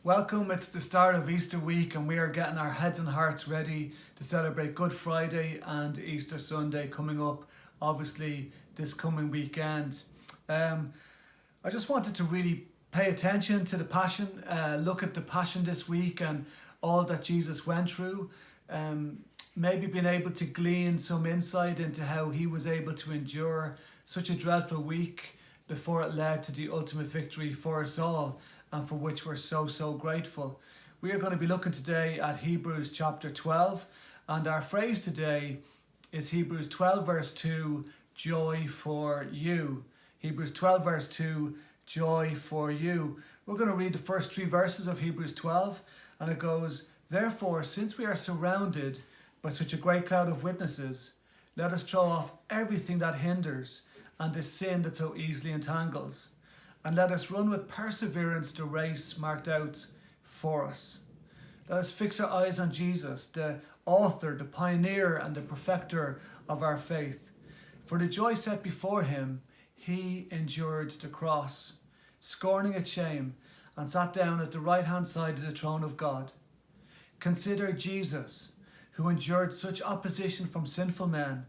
Welcome, it's the start of Easter week and we are getting our heads and hearts ready to celebrate Good Friday and Easter Sunday coming up, obviously, this coming weekend. I just wanted to really pay attention to the Passion, look at the Passion this week and all that Jesus went through. Maybe being able to glean some insight into how he was able to endure such a dreadful week before it led to the ultimate victory for us all, and for which we're so grateful. We are going to be looking today at Hebrews chapter 12, and our phrase today is Hebrews 12 verse 2, joy for you. Hebrews 12 verse 2, joy for you. We're going to read the first three verses of Hebrews 12, and it goes, "Therefore, since we are surrounded by such a great cloud of witnesses, let us throw off everything that hinders and the sin that so easily entangles. And let us run with perseverance the race marked out for us. Let us fix our eyes on Jesus, the author, the pioneer, and the perfecter of our faith. For the joy set before him, he endured the cross, scorning its shame, and sat down at the right-hand side of the throne of God. Consider Jesus, who endured such opposition from sinful men,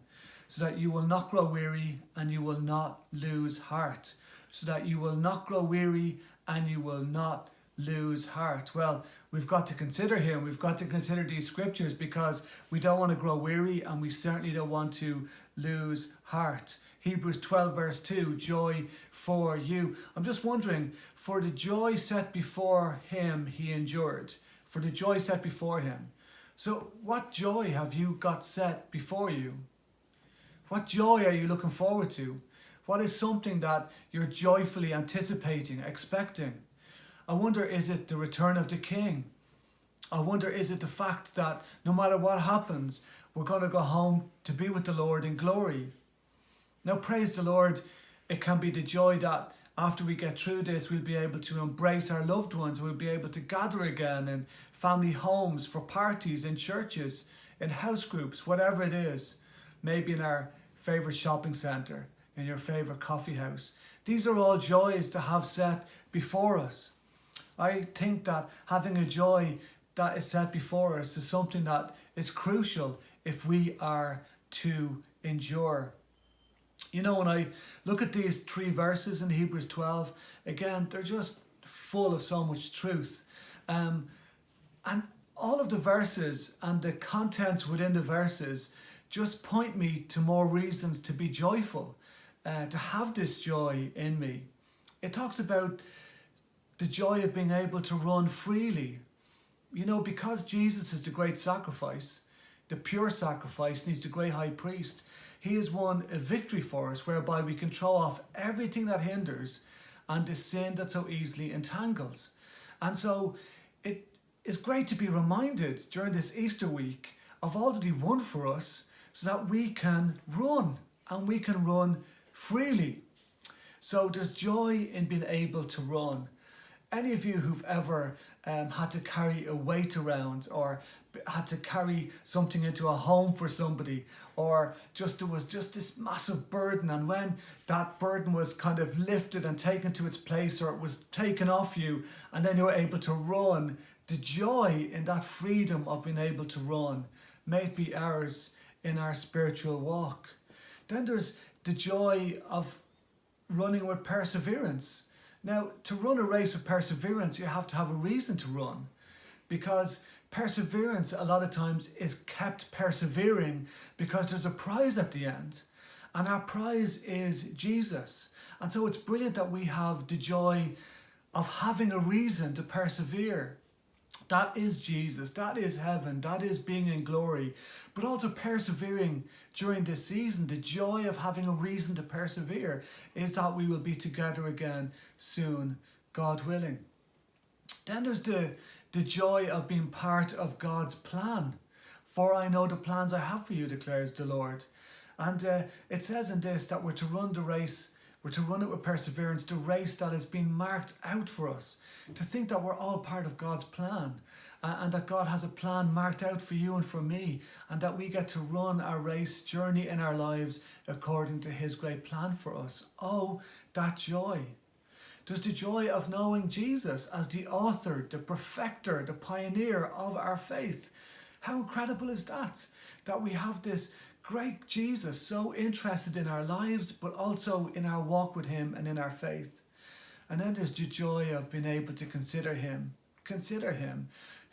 so that you will not grow weary and you will not lose heart." So that you will not grow weary and you will not lose heart. Well, we've got to consider him. We've got to consider these scriptures because we don't want to grow weary and we certainly don't want to lose heart. Hebrews 12 verse 2, joy for you. I'm just wondering, for the joy set before him, he endured. For the joy set before him. So what joy have you got set before you? What joy are you looking forward to? What is something that you're joyfully anticipating, expecting? I wonder, is it the return of the King? I wonder, is it the fact that no matter what happens, we're going to go home to be with the Lord in glory? Now, praise the Lord, it can be the joy that after we get through this, we'll be able to embrace our loved ones. We'll be able to gather again in family homes, for parties, in churches, in house groups, whatever it is. Maybe in our favourite shopping centre, in your favourite coffee house. These are all joys to have set before us. I think that having a joy that is set before us is something that is crucial if we are to endure. You know, when I look at these three verses in Hebrews 12, again, they're just full of so much truth. And all of the verses and the contents within the verses just point me to more reasons to be joyful. To have this joy in me. It talks about the joy of being able to run freely. You know, because Jesus is the great sacrifice, the pure sacrifice, and he's the great high priest, he has won a victory for us whereby we can throw off everything that hinders and the sin that so easily entangles. And so it is great to be reminded during this Easter week of all that he won for us so that we can run, and we can run freely. So there's joy in being able to run. Any of you who've ever had to carry a weight around, or had to carry something into a home for somebody, or there was just this massive burden, and when that burden was kind of lifted and taken to its place, or it was taken off you, and then you were able to run, the joy in that freedom of being able to run may it be ours in our spiritual walk. Then there's the joy of running with perseverance. Now, to run a race with perseverance, you have to have a reason to run, because perseverance a lot of times is kept persevering because there's a prize at the end, and our prize is Jesus. And so it's brilliant that we have the joy of having a reason to persevere. That is Jesus, that is heaven, that is being in glory, but also persevering during this season. The joy of having a reason to persevere is that we will be together again soon, God willing. Then there's the joy of being part of God's plan. For I know the plans I have for you, declares the Lord. And it says in this that we're to run the race, we're to run it with perseverance, the race that has been marked out for us. To think that we're all part of God's plan, and that God has a plan marked out for you and for me, and that we get to run our race journey in our lives according to his great plan for us. Oh, that joy. There's the joy of knowing Jesus as the author, the perfecter, the pioneer of our faith. How incredible is that? That we have this great Jesus so interested in our lives, but also in our walk with him and in our faith. And then there's the joy of being able to consider him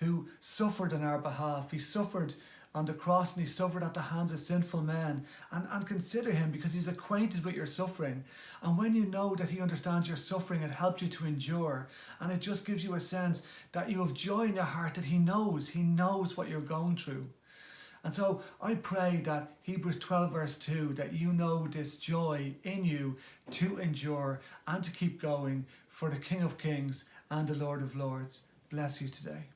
who suffered on our behalf. He suffered on the cross and he suffered at the hands of sinful men. And consider him because he's acquainted with your suffering. And when you know that he understands your suffering, it helps you to endure. And it just gives you a sense that you have joy in your heart, that he knows what you're going through. And so I pray that Hebrews 12 verse 2, that you know this joy in you to endure and to keep going for the King of Kings and the Lord of Lords. Bless you today.